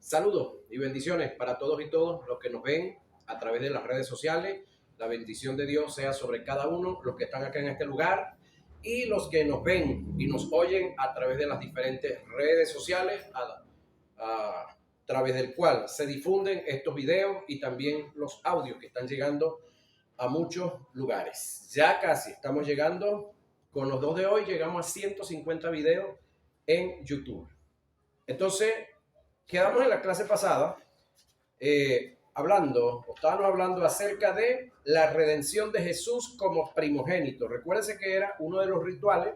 Saludos y bendiciones para todos y todos los que nos ven a través de las redes sociales. La bendición de Dios sea sobre cada uno, los que están acá en este lugar y los que nos ven y nos oyen a través de las diferentes redes sociales, a través del cual se difunden estos videos y también los audios que están llegando a muchos lugares. Ya casi estamos llegando, con los dos de hoy llegamos a 150 videos en YouTube. Entonces, quedamos en la clase pasada estábamos hablando acerca de la redención de Jesús como primogénito. Recuérdense que era uno de los rituales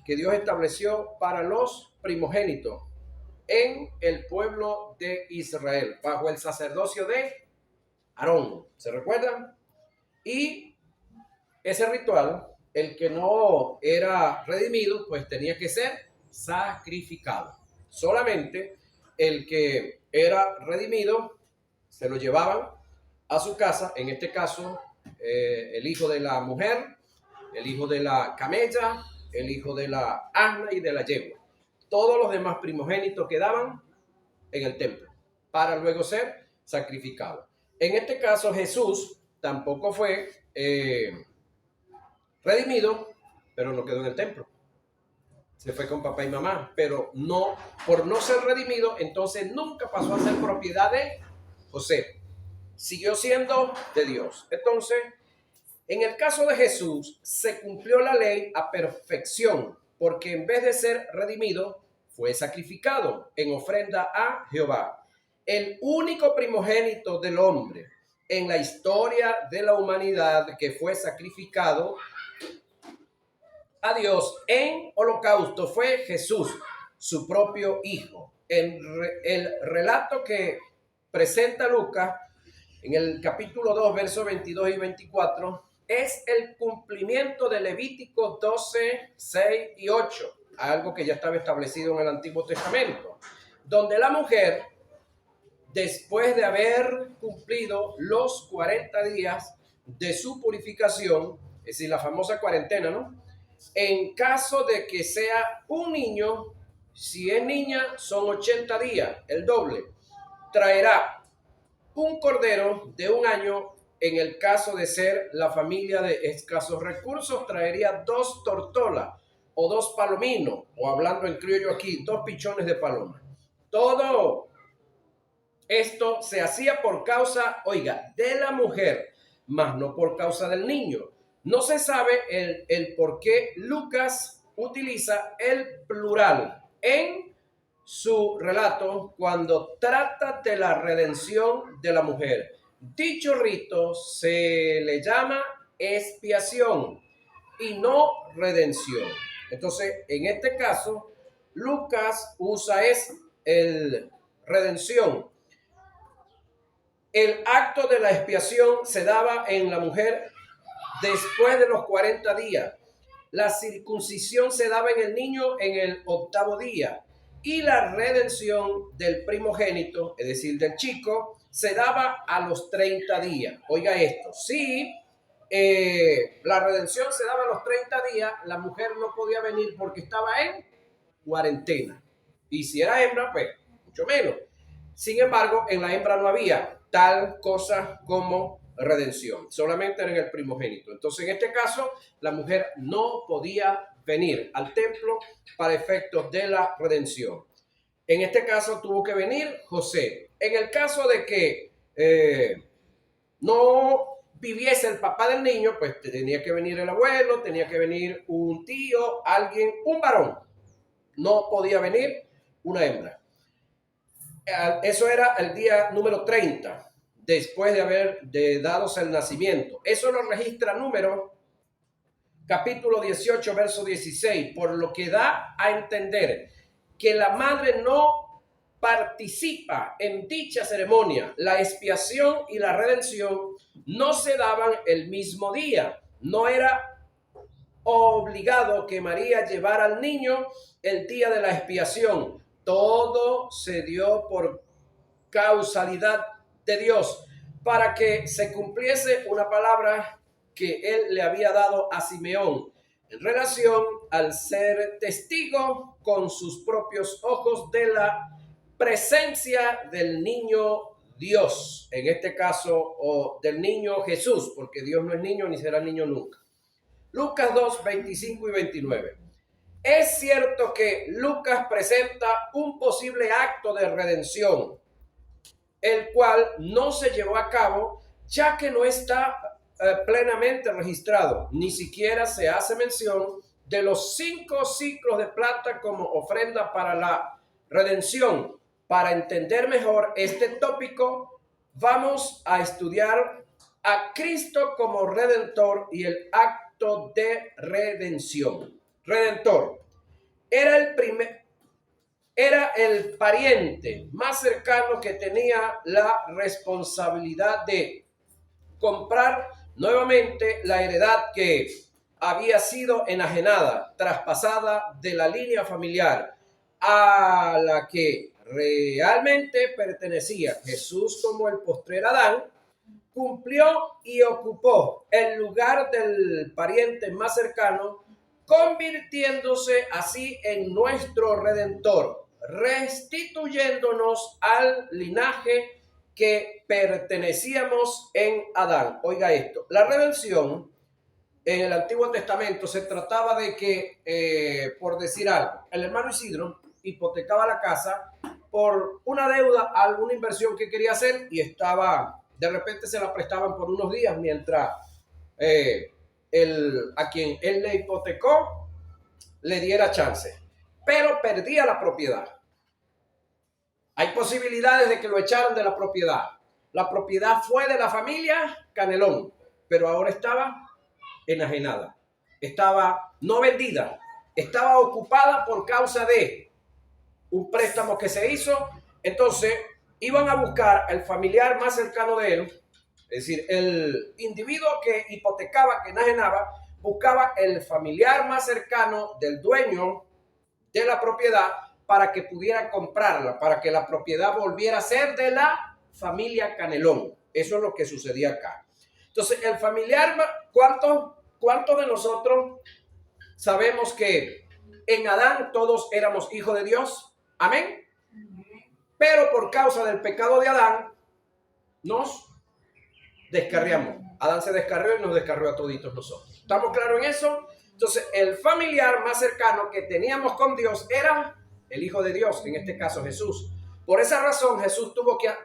que Dios estableció para los primogénitos en el pueblo de Israel, bajo el sacerdocio de Aarón. ¿Se recuerdan? Y ese ritual, el que no era redimido, pues tenía que ser sacrificado. Solamente el que era redimido se lo llevaban a su casa, en este caso el hijo de la mujer, el hijo de la camella, el hijo de la asna y de la yegua. Todos los demás primogénitos quedaban en el templo para luego ser sacrificados. En este caso Jesús tampoco fue redimido, pero no quedó en el templo. Se fue con papá y mamá, pero no, por no ser redimido, entonces nunca pasó a ser propiedad de José. Siguió siendo de Dios. Entonces, en el caso de Jesús, se cumplió la ley a perfección, porque en vez de ser redimido, fue sacrificado en ofrenda a Jehová. El único primogénito del hombre en la historia de la humanidad que fue sacrificado a Dios en holocausto fue Jesús, su propio hijo. El relato que presenta Lucas en el capítulo 2, versos 22 y 24, es el cumplimiento de Levítico 12, 6 y 8, algo que ya estaba establecido en el Antiguo Testamento, donde la mujer, después de haber cumplido los 40 días de su purificación, es decir, la famosa cuarentena, ¿no? En caso de que sea un niño, si es niña, son 80 días, el doble. Traerá un cordero de un año. En el caso de ser la familia de escasos recursos, traería 2 tortolas o 2 palominos, o hablando en criollo aquí, 2 pichones de paloma. Todo esto se hacía por causa, oiga, de la mujer, mas no por causa del niño. No se sabe el por qué Lucas utiliza el plural en su relato cuando trata de la redención de la mujer. Dicho rito se le llama expiación y no redención. Entonces, en este caso, Lucas usa el redención. El acto de la expiación se daba en la mujer después de los 40 días. La circuncisión se daba en el niño en el 8º día. Y la redención del primogénito, es decir, del chico, se daba a los 30 días. Oiga esto, si la redención se daba a los 30 días, la mujer no podía venir porque estaba en cuarentena. Y si era hembra, pues mucho menos. Sin embargo, en la hembra no había tal cosa como redención, solamente era en el primogénito. Entonces, en este caso, la mujer no podía venir al templo para efectos de la redención. En este caso tuvo que venir José. En el caso de que no viviese el papá del niño, pues tenía que venir el abuelo, tenía que venir un tío, alguien, un varón. No podía venir una hembra. Eso era el día número 30, después de haber dados el nacimiento. Eso lo registra Número capítulo 18, verso 16, por lo que da a entender que la madre no participa en dicha ceremonia. La expiación y la redención no se daban el mismo día. No era obligado que María llevara al niño el día de la expiación. Todo se dio por causalidad de Dios para que se cumpliese una palabra que él le había dado a Simeón en relación al ser testigo con sus propios ojos de la presencia del niño Dios, en este caso, o del niño Jesús, porque Dios no es niño ni será niño nunca. Lucas 2, 25 y 29. Es cierto que Lucas presenta un posible acto de redención, el cual no se llevó a cabo, ya que no está plenamente registrado. Ni siquiera se hace mención de los 5 ciclos de plata como ofrenda para la redención. Para entender mejor este tópico, vamos a estudiar a Cristo como Redentor y el acto de redención. Redentor era el pariente más cercano que tenía la responsabilidad de comprar nuevamente la heredad que había sido enajenada, traspasada de la línea familiar a la que realmente pertenecía. Jesús, como el postrer Adán, cumplió y ocupó el lugar del pariente más cercano, convirtiéndose así en nuestro redentor, restituyéndonos al linaje que pertenecíamos en Adán. Oiga esto, la redención en el Antiguo Testamento se trataba de que, por decir algo, el hermano Isidro hipotecaba la casa por una deuda, alguna inversión que quería hacer y de repente se la prestaban por unos días mientras a quien él le hipotecó le diera chance, pero perdía la propiedad. Hay posibilidades de que lo echaran de la propiedad. La propiedad fue de la familia Canelón, pero ahora estaba enajenada. Estaba no vendida, estaba ocupada por causa de un préstamo que se hizo. Entonces iban a buscar al familiar más cercano de él, es decir, el individuo que hipotecaba, que enajenaba, buscaba el familiar más cercano del dueño de la propiedad para que pudiera comprarla, para que la propiedad volviera a ser de la familia Canelón. Eso es lo que sucedía acá. Entonces, el familiar, ¿cuántos de nosotros sabemos que en Adán todos éramos hijos de Dios? Amén. Pero por causa del pecado de Adán, nos descarriamos. Adán se descarrió y nos descarrió a toditos nosotros. ¿Estamos claros en eso? Entonces, el familiar más cercano que teníamos con Dios era el Hijo de Dios, en este caso Jesús. Por esa razón,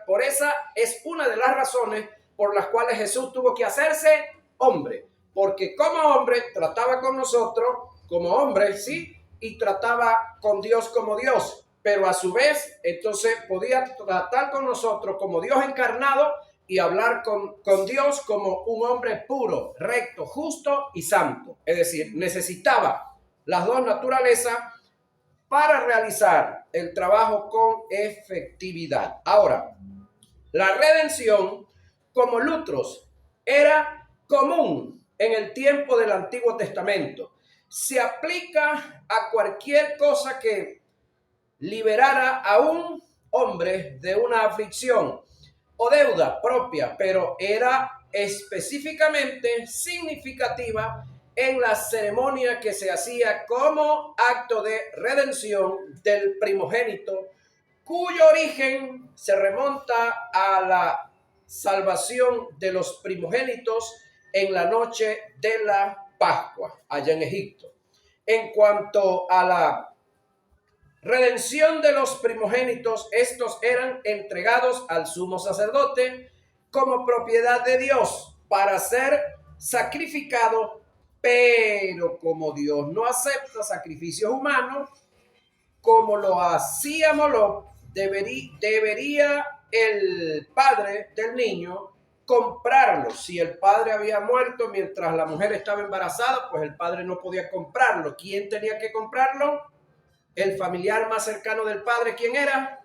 por esa es una de las razones por las cuales Jesús tuvo que hacerse hombre. Porque como hombre trataba con nosotros como hombre, sí, y trataba con Dios como Dios. Pero a su vez, entonces podía tratar con nosotros como Dios encarnado y hablar con Dios como un hombre puro, recto, justo y santo. Es decir, necesitaba las dos naturalezas para realizar el trabajo con efectividad. Ahora, la redención, como lutros, era común en el tiempo del Antiguo Testamento. Se aplica a cualquier cosa que liberara a un hombre de una aflicción o deuda propia, pero era específicamente significativa en la ceremonia que se hacía como acto de redención del primogénito, cuyo origen se remonta a la salvación de los primogénitos en la noche de la Pascua, allá en Egipto. En cuanto a la redención de los primogénitos, estos eran entregados al sumo sacerdote como propiedad de Dios para ser sacrificado, pero como Dios no acepta sacrificios humanos, como lo hacíamos, debería el padre del niño comprarlo. Si el padre había muerto mientras la mujer estaba embarazada, pues el padre no podía comprarlo. ¿Quién tenía que comprarlo? El familiar más cercano del padre. ¿Quién era?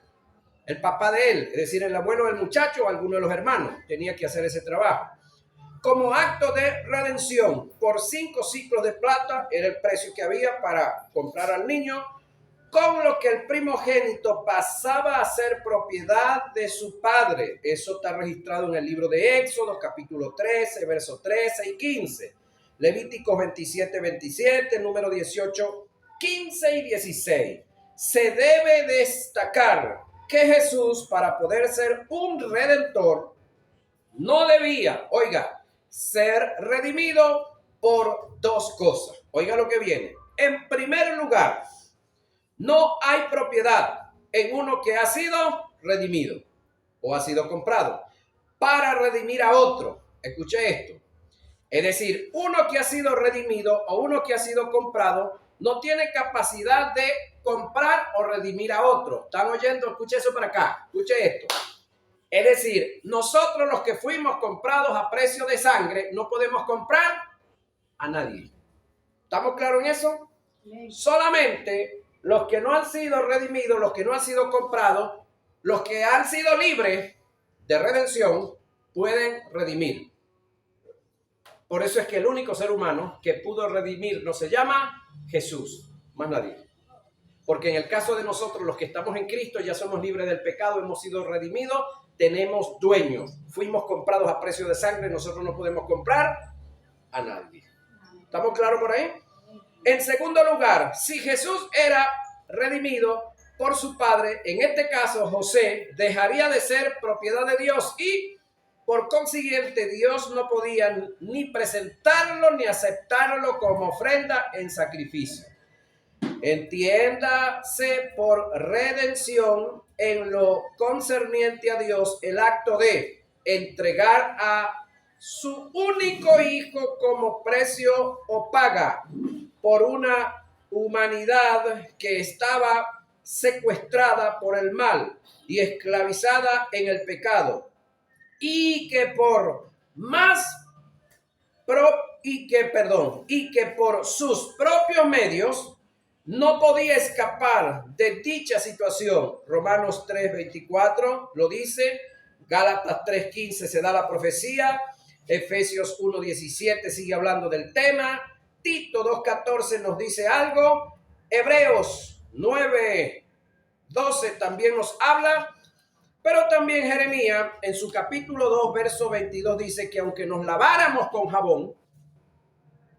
El papá de él, es decir, el abuelo del muchacho o alguno de los hermanos. Tenía que hacer ese trabajo. Como acto de redención, por 5 ciclos de plata era el precio que había para comprar al niño, con lo que el primogénito pasaba a ser propiedad de su padre. Eso está registrado en el libro de Éxodo, capítulo 13, versos 13 y 15. Levíticos 27, 27, número 18, 15 y 16. Se debe destacar que Jesús, para poder ser un redentor, no debía, oiga, ser redimido por dos cosas. Oiga lo que viene. En primer lugar, no hay propiedad en uno que ha sido redimido o ha sido comprado para redimir a otro. Escuche esto. Es decir, uno que ha sido redimido o uno que ha sido comprado no tiene capacidad de comprar o redimir a otro. ¿Están oyendo? Escuche eso para acá. Escuche esto. Es decir, nosotros los que fuimos comprados a precio de sangre no podemos comprar a nadie. ¿Estamos claros en eso? Sí. Solamente los que no han sido redimidos, los que no han sido comprados, los que han sido libres de redención pueden redimir. Por eso es que el único ser humano que pudo redimirnos se llama Jesús, más nadie. Porque en el caso de nosotros, los que estamos en Cristo, ya somos libres del pecado, hemos sido redimidos, tenemos dueños, fuimos comprados a precio de sangre, nosotros no podemos comprar a nadie. ¿Estamos claros por ahí? En segundo lugar, si Jesús era redimido por su padre, en este caso José dejaría de ser propiedad de Dios y por consiguiente Dios no podía ni presentarlo ni aceptarlo como ofrenda en sacrificio. Entiéndase por redención en lo concerniente a Dios el acto de entregar a su único hijo como precio o paga por una humanidad que estaba secuestrada por el mal y esclavizada en el pecado y que por sus propios medios no podía escapar de dicha situación. Romanos 3:24 lo dice, Gálatas 3:15 se da la profecía, Efesios 1:17 sigue hablando del tema, Tito 2:14 nos dice algo, Hebreos 9:12 también nos habla, pero también Jeremías en su capítulo 2, verso 22 dice que aunque nos laváramos con jabón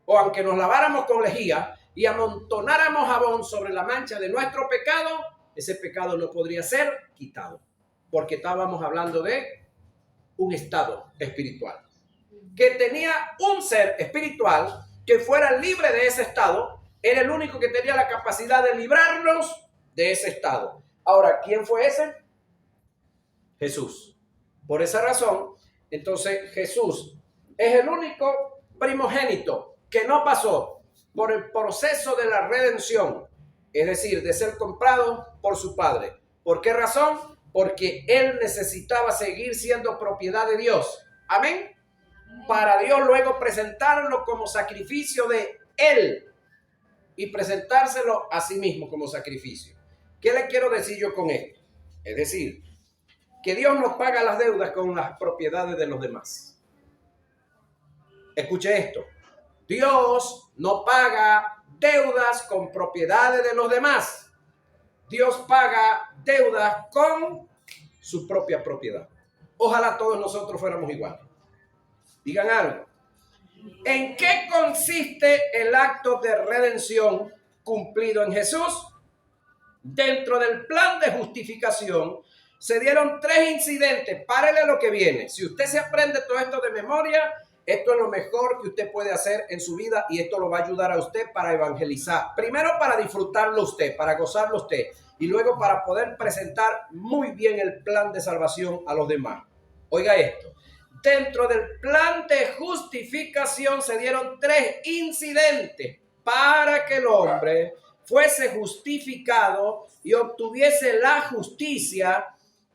o aunque nos laváramos con lejía y amontonáramos jabón sobre la mancha de nuestro pecado, ese pecado no podría ser quitado, porque estábamos hablando de un estado espiritual, que tenía un ser espiritual que fuera libre de ese estado, era el único que tenía la capacidad de librarnos de ese estado. Ahora, ¿quién fue ese? Jesús. Por esa razón, entonces Jesús es el único primogénito que no pasó por el proceso de la redención, es decir, de ser comprado por su padre. ¿Por qué razón? Porque él necesitaba seguir siendo propiedad de Dios. Amén. Para Dios luego presentarlo como sacrificio de él y presentárselo a sí mismo como sacrificio. ¿Qué le quiero decir yo con esto? Es decir, que Dios nos paga las deudas con las propiedades de los demás. Escuche esto. Dios no paga deudas con propiedades de los demás. Dios paga deudas con su propia propiedad. Ojalá todos nosotros fuéramos iguales. Digan algo. ¿En qué consiste el acto de redención cumplido en Jesús? Dentro del plan de justificación se dieron 3 incidentes. Párele lo que viene. Si usted se aprende todo esto de memoria, esto es lo mejor que usted puede hacer en su vida y esto lo va a ayudar a usted para evangelizar. Primero para disfrutarlo usted, para gozarlo usted y luego para poder presentar muy bien el plan de salvación a los demás. Oiga esto. Dentro del plan de justificación se dieron 3 incidentes para que el hombre fuese justificado y obtuviese la justicia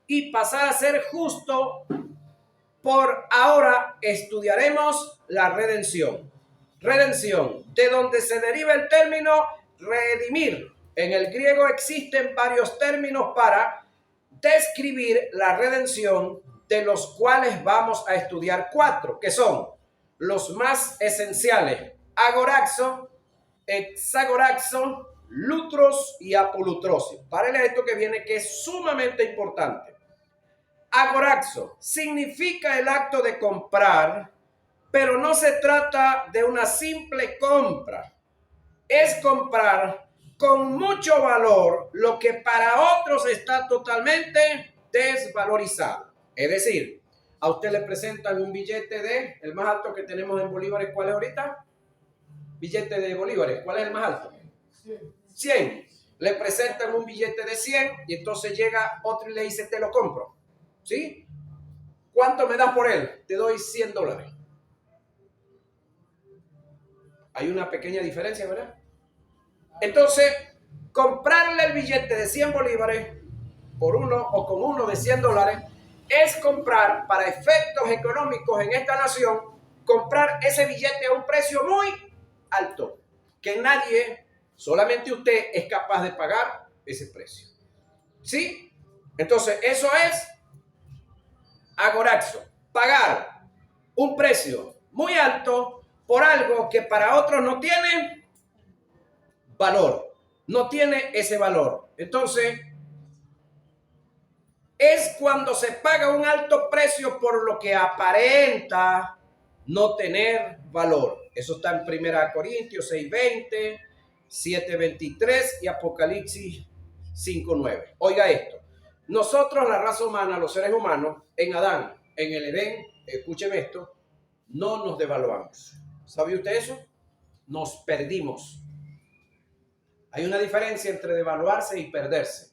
y pasara a ser justo. Por ahora estudiaremos la redención. Redención, de donde se deriva el término redimir. En el griego existen varios términos para describir la redención, de los cuales vamos a estudiar 4, que son los más esenciales: agorazo, hexagorazo, lutros y apolutrosio. Párele esto que viene, que es sumamente importante. Agorazo significa el acto de comprar, pero no se trata de una simple compra. Es comprar con mucho valor lo que para otros está totalmente desvalorizado. Es decir, a usted le presentan un billete de, el más alto que tenemos en bolívares, ¿cuál es ahorita? Billete de bolívares, ¿cuál es el más alto? 100. Le presentan un billete de 100 y entonces llega otro y le dice, te lo compro. ¿Sí? ¿Cuánto me das por él? Te doy $100. Hay una pequeña diferencia, ¿verdad? Entonces, comprarle el billete de 100 bolívares por uno o con uno de $100 es comprar, para efectos económicos en esta nación, comprar ese billete a un precio muy alto, que nadie, solamente usted, es capaz de pagar ese precio. ¿Sí? Entonces, eso es agoraxo, pagar un precio muy alto por algo que para otros no tiene valor, no tiene ese valor. Entonces, es cuando se paga un alto precio por lo que aparenta no tener valor. Eso está en 1 Corintios 6:20, 7:23 y Apocalipsis 5:9. Oiga esto. Nosotros, la raza humana, los seres humanos, en Adán, en el Edén, escúcheme esto, no nos devaluamos. ¿Sabe usted eso? Nos perdimos. Hay una diferencia entre devaluarse y perderse.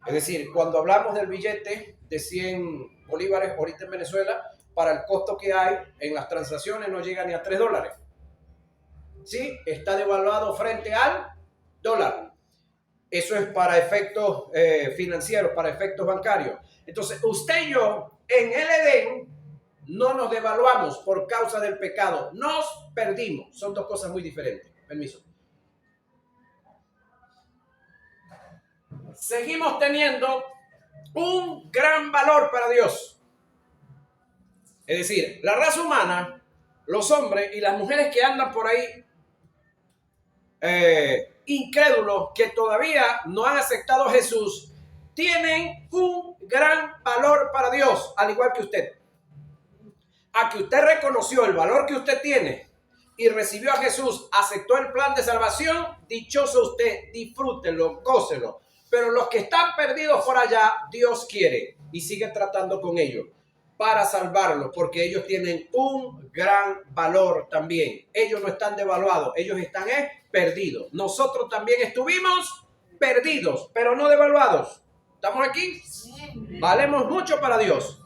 Es decir, cuando hablamos del billete de 100 bolívares ahorita en Venezuela, para el costo que hay en las transacciones no llega ni a $3. ¿Sí? Está devaluado frente al dólar. Eso es para efectos financieros, para efectos bancarios. Entonces, usted y yo en el Edén no nos devaluamos por causa del pecado. Nos perdimos. Son dos cosas muy diferentes. Permiso. Seguimos teniendo un gran valor para Dios. Es decir, la raza humana, los hombres y las mujeres que andan por ahí incrédulos, que todavía no han aceptado a Jesús, tienen un gran valor para Dios, al igual que usted. A que usted reconoció el valor que usted tiene y recibió a Jesús, aceptó el plan de salvación, dichoso usted, disfrútelo, gócelo. Pero los que están perdidos por allá, Dios quiere y sigue tratando con ellos para salvarlos, porque ellos tienen un gran valor también. Ellos no están devaluados, ellos están perdidos. Nosotros también estuvimos perdidos, pero no devaluados. ¿Estamos aquí? Valemos mucho para Dios.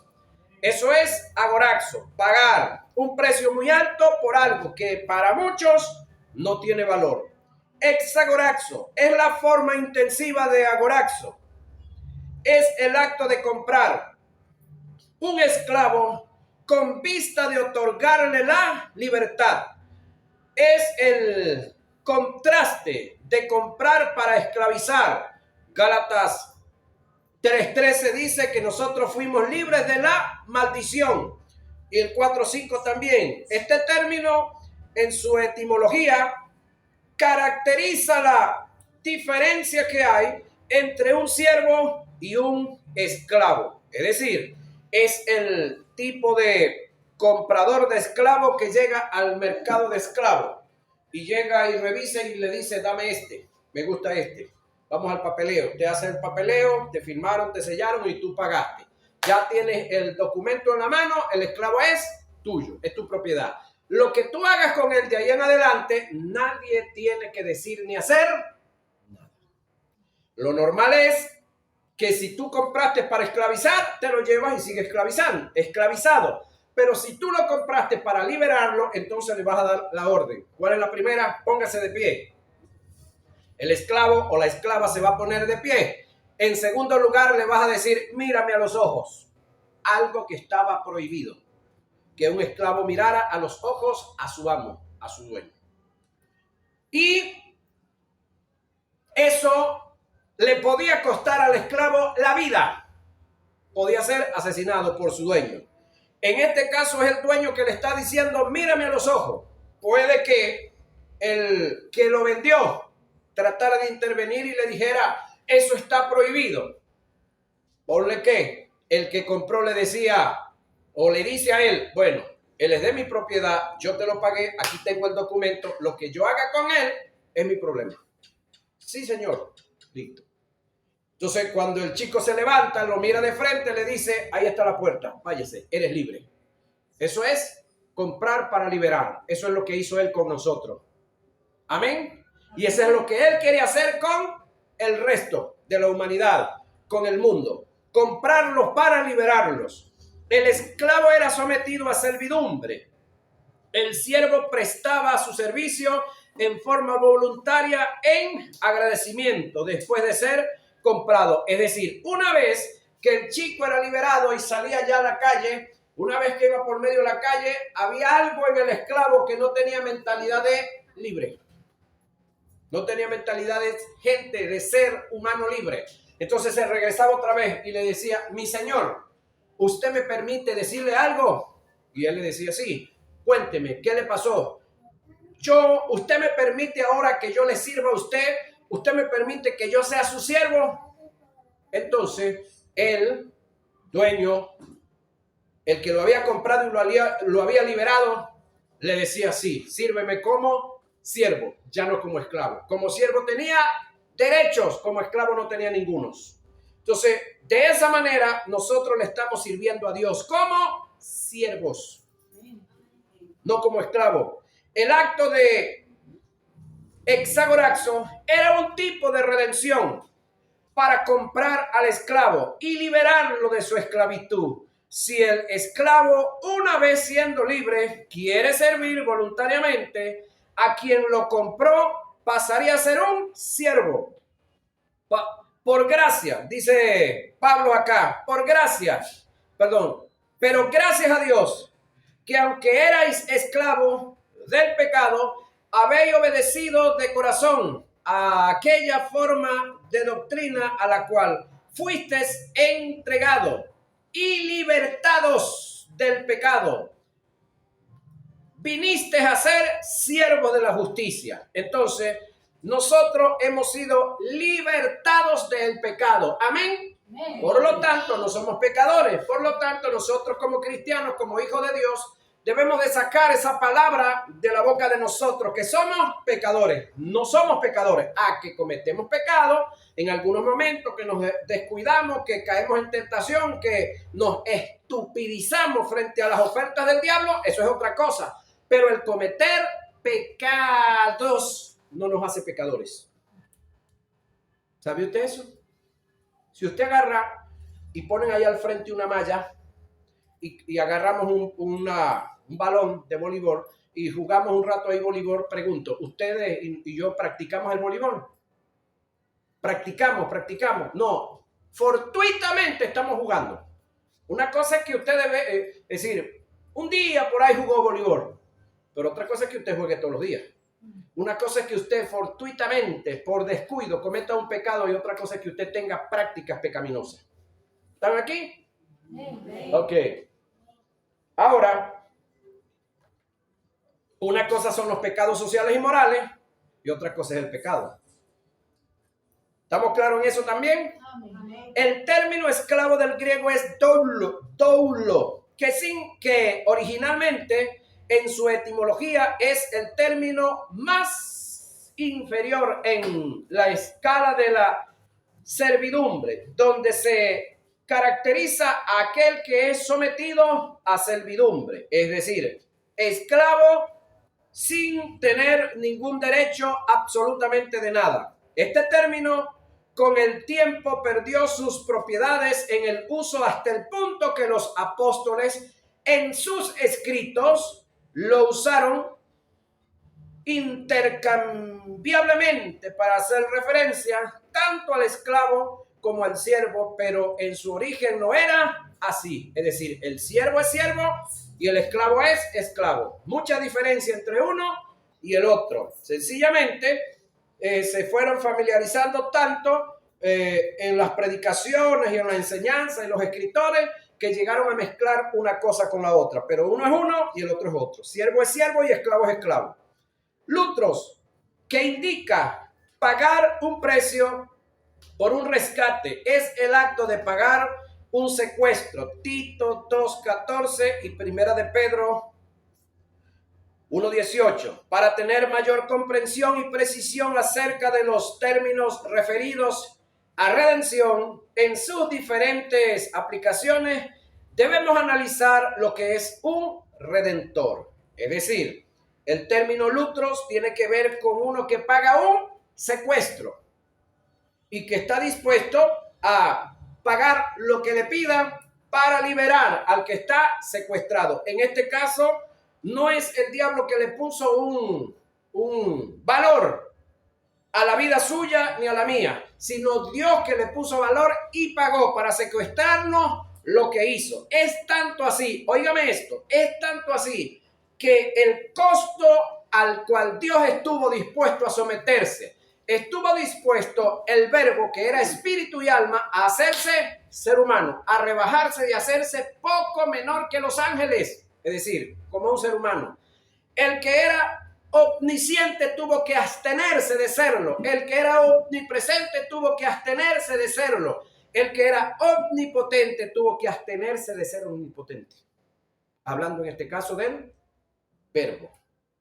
Eso es agoraxo, pagar un precio muy alto por algo que para muchos no tiene valor. Exagoraxo es la forma intensiva de agoraxo. Es el acto de comprar un esclavo con vista de otorgarle la libertad. Es el contraste de comprar para esclavizar. Gálatas 3:13 dice que nosotros fuimos libres de la maldición. Y el 4:5 también. Este término en su etimología caracteriza la diferencia que hay entre un siervo y un esclavo. Es decir, es el tipo de comprador de esclavo que llega al mercado de esclavos y llega y revisa y le dice, dame este, me gusta este. Vamos al papeleo. Te hacen el papeleo, te firmaron, te sellaron y tú pagaste. Ya tienes el documento en la mano, el esclavo es tuyo, es tu propiedad. Lo que tú hagas con él de ahí en adelante, nadie tiene que decir ni hacer nada. Lo normal es que si tú compraste para esclavizar, te lo llevas y sigues esclavizado. Pero si tú lo compraste para liberarlo, entonces le vas a dar la orden. ¿Cuál es la primera? Póngase de pie. El esclavo o la esclava se va a poner de pie. En segundo lugar, le vas a decir, mírame a los ojos. Algo que estaba prohibido. Que un esclavo mirara a los ojos a su amo, a su dueño. Y eso le podía costar al esclavo la vida. Podía ser asesinado por su dueño. En este caso es el dueño que le está diciendo, mírame a los ojos. Puede que el que lo vendió tratara de intervenir y le dijera, eso está prohibido. Ponle que el que compró le decía o le dice a él, bueno, él es de mi propiedad, yo te lo pagué, aquí tengo el documento, lo que yo haga con él es mi problema. Sí, señor. Listo. Entonces, cuando el chico se levanta, lo mira de frente, le dice, ahí está la puerta, váyase, eres libre. Eso es comprar para liberar. Eso es lo que hizo él con nosotros. Amén. Y eso es lo que él quiere hacer con el resto de la humanidad, con el mundo. Comprarlos para liberarlos. El esclavo era sometido a servidumbre. El siervo prestaba su servicio en forma voluntaria en agradecimiento después de ser comprado. Es decir, una vez que el chico era liberado y salía ya a la calle, una vez que iba por medio de la calle, había algo en el esclavo que no tenía mentalidad de libre. No tenía mentalidad de gente, de ser humano libre. Entonces se regresaba otra vez y le decía, mi señor, ¿usted me permite decirle algo? Y él le decía, sí, cuénteme, ¿qué le pasó? ¿Usted me permite ahora que yo le sirva a usted? ¿Usted me permite que yo sea su siervo? Entonces, el dueño, el que lo había comprado y lo había liberado, le decía, sí, sírveme como siervo, ya no como esclavo. Como siervo tenía derechos, como esclavo no tenía ningunos. Entonces, de esa manera, nosotros le estamos sirviendo a Dios como siervos, no como esclavos. El acto de exagoraxo era un tipo de redención para comprar al esclavo y liberarlo de su esclavitud. Si el esclavo, una vez siendo libre, quiere servir voluntariamente a quien lo compró, pasaría a ser un siervo. Por gracia, dice Pablo acá, por gracia, perdón, pero gracias a Dios, que aunque erais esclavos del pecado, habéis obedecido de corazón a aquella forma de doctrina a la cual fuisteis entregados y libertados del pecado. Viniste a ser siervo de la justicia. Entonces, nosotros hemos sido libertados del pecado. Amén. Por lo tanto, no somos pecadores. Por lo tanto, nosotros como cristianos, como hijos de Dios, debemos de sacar esa palabra de la boca de nosotros, que somos pecadores. No somos pecadores. Que cometemos pecado en algunos momentos, que nos descuidamos, que caemos en tentación, que nos estupidizamos frente a las ofertas del diablo. Eso es otra cosa. Pero el cometer pecados no nos hace pecadores. ¿Sabe usted eso? Si usted agarra y ponen ahí al frente una malla y agarramos un balón de voleibol y jugamos un rato ahí voleibol, pregunto, ¿ustedes y yo practicamos el voleibol? Practicamos. No, fortuitamente estamos jugando. Una cosa es que usted debe decir, un día por ahí jugó voleibol, pero otra cosa es que usted juegue todos los días. Una cosa es que usted fortuitamente, por descuido, cometa un pecado, y otra cosa es que usted tenga prácticas pecaminosas. ¿Están aquí? Ok. Ahora, una cosa son los pecados sociales y morales y otra cosa es el pecado. ¿Estamos claros en eso también? Amén. El término esclavo del griego es doulo, que originalmente en su etimología es el término más inferior en la escala de la servidumbre, donde se caracteriza a aquel que es sometido a servidumbre, es decir, esclavo sin tener ningún derecho absolutamente de nada. Este término con el tiempo perdió sus propiedades en el uso hasta el punto que los apóstoles en sus escritos lo usaron intercambiablemente para hacer referencia tanto al esclavo como al siervo, pero en su origen no era así. Es decir, el siervo es siervo y el esclavo es esclavo. Mucha diferencia entre uno y el otro. Sencillamente se fueron familiarizando tanto en las predicaciones y en la enseñanza y los escritores, que llegaron a mezclar una cosa con la otra, pero uno es uno y el otro es otro. Siervo es siervo y esclavo es esclavo. Lutros, que indica pagar un precio por un rescate, es el acto de pagar un secuestro. Tito 2:14 y Primera de Pedro 1:18, para tener mayor comprensión y precisión acerca de los términos referidos a redención en sus diferentes aplicaciones, debemos analizar lo que es un redentor. Es decir, el término lutros tiene que ver con uno que paga un secuestro y que está dispuesto a pagar lo que le pidan para liberar al que está secuestrado. En este caso, no es el diablo que le puso un valor a la vida suya ni a la mía, sino Dios que le puso valor y pagó para secuestrarnos lo que hizo. Es tanto así, óigame esto, es tanto así que el costo al cual Dios estuvo dispuesto a someterse, estuvo dispuesto el verbo que era espíritu y alma a hacerse ser humano, a rebajarse y hacerse poco menor que los ángeles, es decir, como un ser humano. El que era omnisciente tuvo que abstenerse de serlo. El que era omnipresente tuvo que abstenerse de serlo. El que era omnipotente tuvo que abstenerse de ser omnipotente. Hablando en este caso del verbo.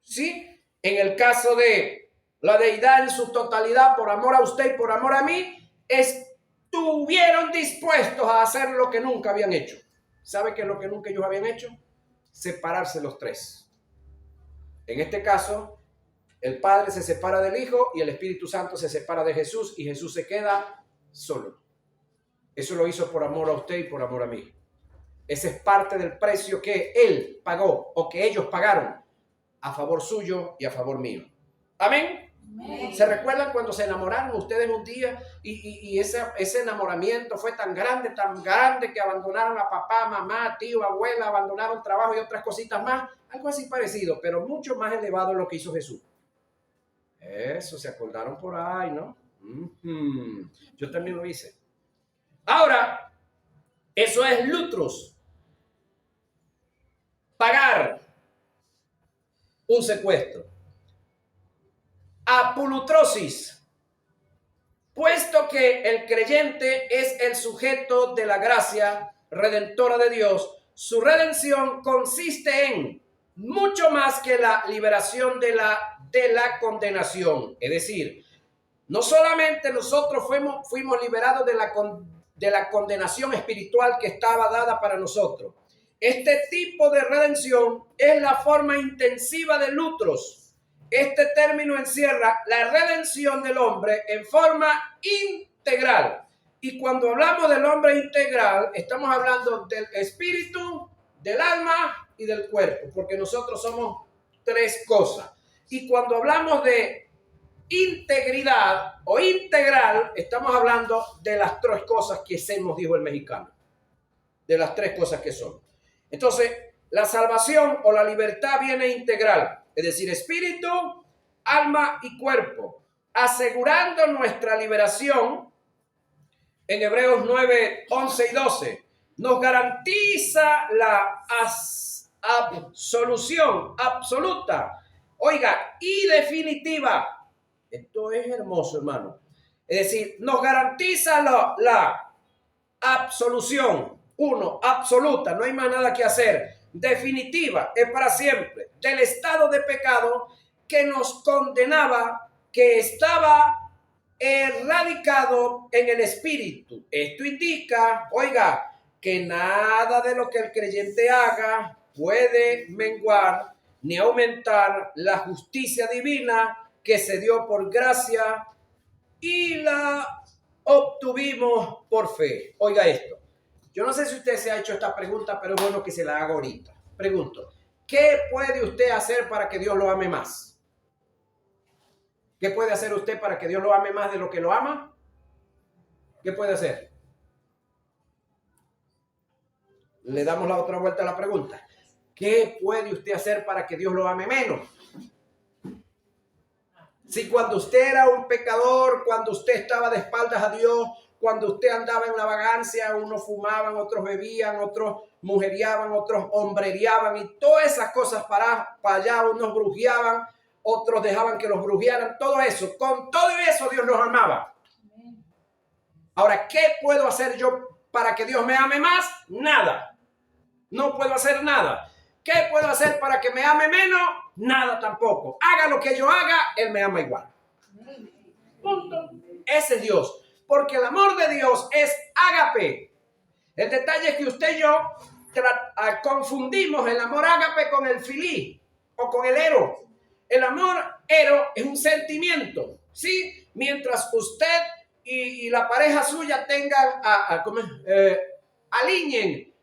¿Sí? En el caso de la deidad en su totalidad, por amor a usted y por amor a mí, estuvieron dispuestos a hacer lo que nunca habían hecho. ¿Sabe qué es lo que nunca ellos habían hecho? Separarse los tres. En este caso, el Padre se separa del Hijo y el Espíritu Santo se separa de Jesús y Jesús se queda solo. Eso lo hizo por amor a usted y por amor a mí. Ese es parte del precio que Él pagó o que ellos pagaron a favor suyo y a favor mío. Amén. Amén. ¿Se recuerdan cuando se enamoraron ustedes un día y ese enamoramiento fue tan grande que abandonaron a papá, mamá, tío, abuela, abandonaron trabajo y otras cositas más? Algo así parecido, pero mucho más elevado en lo que hizo Jesús. Eso, se acordaron por ahí, ¿no? Yo también lo hice. Ahora, eso es lutros. Pagar un secuestro. Apolutrosis. Puesto que el creyente es el sujeto de la gracia redentora de Dios, su redención consiste en mucho más que la liberación de la condenación. Es decir, no solamente nosotros fuimos liberados de la condenación espiritual que estaba dada para nosotros. Este tipo de redención es la forma intensiva de lutros. Este término encierra la redención del hombre en forma integral. Y cuando hablamos del hombre integral, estamos hablando del espíritu, del alma y del cuerpo, porque nosotros somos tres cosas. Y cuando hablamos de integridad o integral, estamos hablando de las tres cosas que hacemos, dijo el mexicano. De las tres cosas que son. Entonces, la salvación o la libertad viene integral. Es decir, espíritu, alma y cuerpo, asegurando nuestra liberación. En Hebreos 9, 11 y 12, nos garantiza la absolución absoluta, oiga, y definitiva. Esto es hermoso, hermano. Es decir, nos garantiza la absolución, absoluta, no hay más nada que hacer. Definitiva, es para siempre, del estado de pecado que nos condenaba, que estaba erradicado en el espíritu. Esto indica, oiga, que nada de lo que el creyente haga puede menguar ni aumentar la justicia divina que se dio por gracia y la obtuvimos por fe. Oiga esto. Yo no sé si usted se ha hecho esta pregunta, pero es bueno que se la haga ahorita. Pregunto, ¿qué puede usted hacer para que Dios lo ame más? ¿Qué puede hacer usted para que Dios lo ame más de lo que lo ama? ¿Qué puede hacer? Le damos la otra vuelta a la pregunta. ¿Qué puede usted hacer para que Dios lo ame menos? Si cuando usted era un pecador, cuando usted estaba de espaldas a Dios, cuando usted andaba en la vagancia, unos fumaban, otros bebían, otros mujeriaban, otros hombrereaban y todas esas cosas para allá, unos brujeaban, otros dejaban que los brujearan, todo eso, con todo eso Dios los amaba. Ahora, ¿qué puedo hacer yo para que Dios me ame más? Nada. No puedo hacer nada. ¿Qué puedo hacer para que me ame menos? Nada tampoco. Haga lo que yo haga, él me ama igual. Punto. Ese es Dios. Porque el amor de Dios es ágape. El detalle es que usted y yo confundimos el amor ágape con el filí o con el eros. El amor eros es un sentimiento, ¿sí? Mientras usted y la pareja suya tengan, alineen,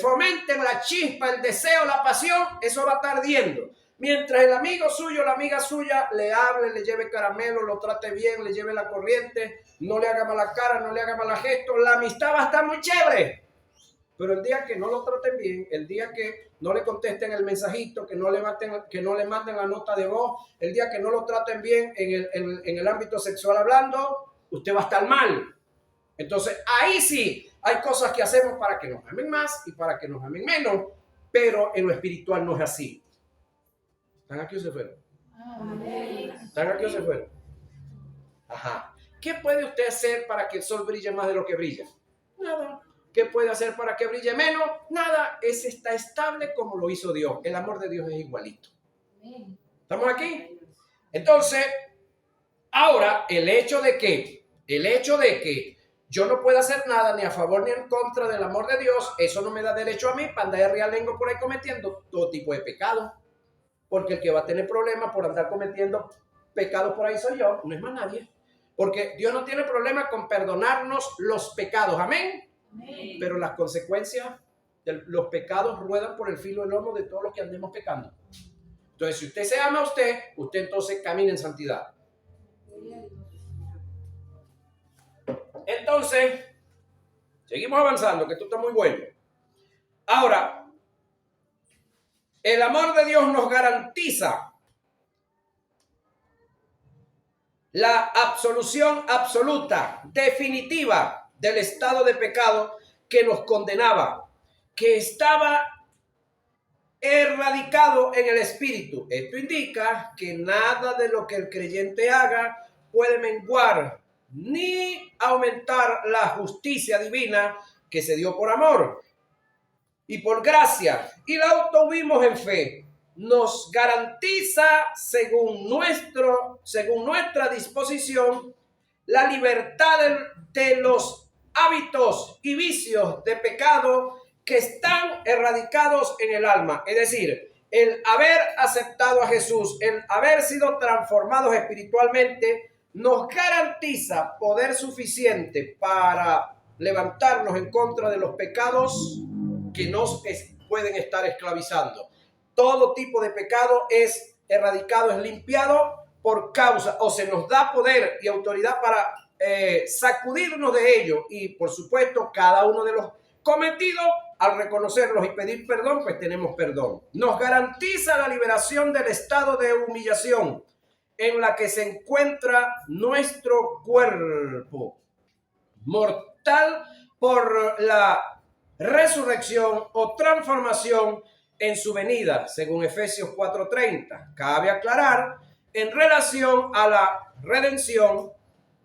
fomenten la chispa, el deseo, la pasión, eso va a estar ardiendo. Mientras el amigo suyo, la amiga suya le hable, le lleve caramelo, lo trate bien, le lleve la corriente, no le haga mala cara, no le haga mala gesto, la amistad va a estar muy chévere. Pero el día que no lo traten bien, el día que no le contesten el mensajito, que no le manden la nota de voz, el día que no lo traten bien en el ámbito sexual hablando, usted va a estar mal. Entonces, ahí sí hay cosas que hacemos para que nos amen más y para que nos amen menos, pero en lo espiritual no es así. ¿Están aquí o se fueron? ¿Están aquí o se fueron? Ajá. ¿Qué puede usted hacer para que el sol brille más de lo que brilla? Nada. ¿Qué puede hacer para que brille menos? Nada. Ese está estable como lo hizo Dios. El amor de Dios es igualito. ¿Estamos aquí? Entonces, ahora, el hecho de que yo no pueda hacer nada ni a favor ni en contra del amor de Dios, eso no me da derecho a mí para andar realengo por ahí cometiendo todo tipo de pecados. Porque el que va a tener problemas por andar cometiendo pecados por ahí soy yo, no es más nadie. Porque Dios no tiene problema con perdonarnos los pecados, amén. Pero las consecuencias de los pecados ruedan por el filo del lomo de todos los que andemos pecando. Entonces, si usted se ama a usted entonces camina en santidad. Entonces, seguimos avanzando, que esto está muy bueno. Ahora, el amor de Dios nos garantiza la absolución absoluta, definitiva del estado de pecado que nos condenaba, que estaba erradicado en el espíritu. Esto indica que nada de lo que el creyente haga puede menguar ni aumentar la justicia divina que se dio por amor y por gracia, y la obtuvimos en fe. Nos garantiza, según nuestra disposición, la libertad de los hábitos y vicios de pecado que están erradicados en el alma. Es decir, el haber aceptado a Jesús, el haber sido transformados espiritualmente, nos garantiza poder suficiente para levantarnos en contra de los pecados que nos pueden estar esclavizando. Todo tipo de pecado es erradicado, es limpiado por causa, o se nos da poder y autoridad para sacudirnos de ello. Y por supuesto, cada uno de los cometidos, al reconocerlos y pedir perdón, pues tenemos perdón. Nos garantiza la liberación del estado de humillación en la que se encuentra nuestro cuerpo mortal por la resurrección o transformación en su venida, según Efesios 4:30. Cabe aclarar en relación a la redención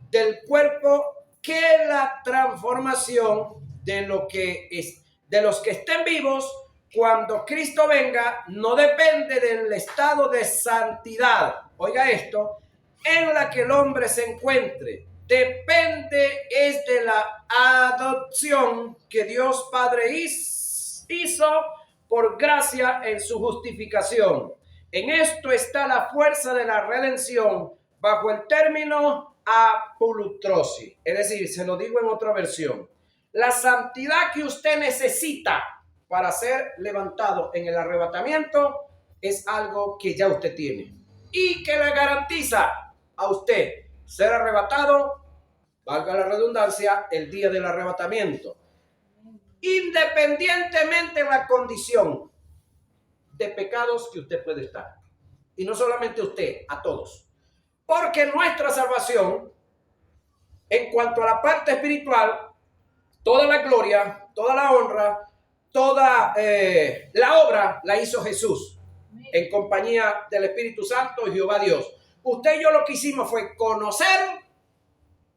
del cuerpo que la transformación de los que estén vivos cuando Cristo venga no depende del estado de santidad, oiga esto, en la que el hombre se encuentre. Depende es de la adopción que Dios Padre hizo por gracia en su justificación. En esto está la fuerza de la redención bajo el término apolutrosis. Es decir, se lo digo en otra versión. La santidad que usted necesita para ser levantado en el arrebatamiento es algo que ya usted tiene y que le garantiza a usted ser arrebatado, valga la redundancia, el día del arrebatamiento, independientemente de la condición de pecados que usted puede estar. Y no solamente usted, a todos. Porque nuestra salvación, en cuanto a la parte espiritual, toda la gloria, toda la honra, toda la obra la hizo Jesús en compañía del Espíritu Santo y Jehová Dios. Usted y yo lo que hicimos fue conocer,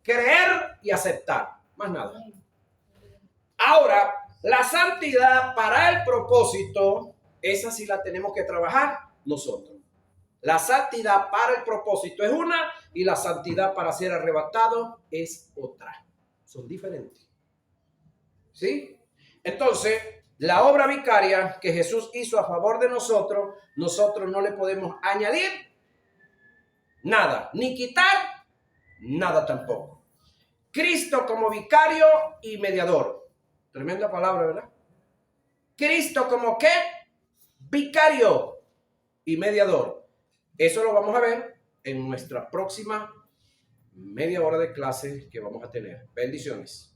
creer y aceptar. Más nada. Ahora, la santidad para el propósito esa sí la tenemos que trabajar nosotros. La santidad para el propósito es una y la santidad para ser arrebatado es otra. Son diferentes. ¿Sí? Entonces, la obra vicaria que Jesús hizo a favor de nosotros, nosotros no le podemos añadir nada, ni quitar nada tampoco. Cristo como vicario y mediador. Tremenda palabra, ¿verdad? Cristo como ¿qué? Vicario y mediador. Eso lo vamos a ver en nuestra próxima media hora de clase que vamos a tener. Bendiciones.